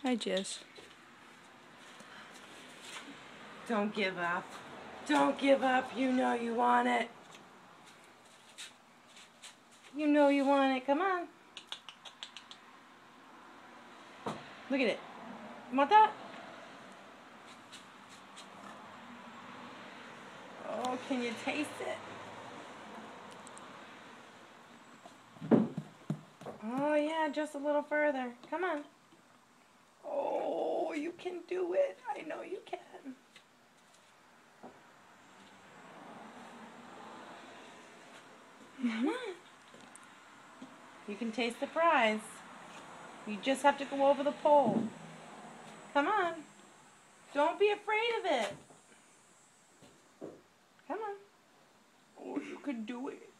Hi, Jess. Don't give up. Don't give up. You know you want it. You know you want it. Come on. Look at it. You want that? Oh, can you taste it? Oh, yeah, just a little further. Come on. Oh, you can do it. I know you can. Come on. You can taste the fries. You just have to go over the pole. Come on. Don't be afraid of it. Come on. Oh, you can do it.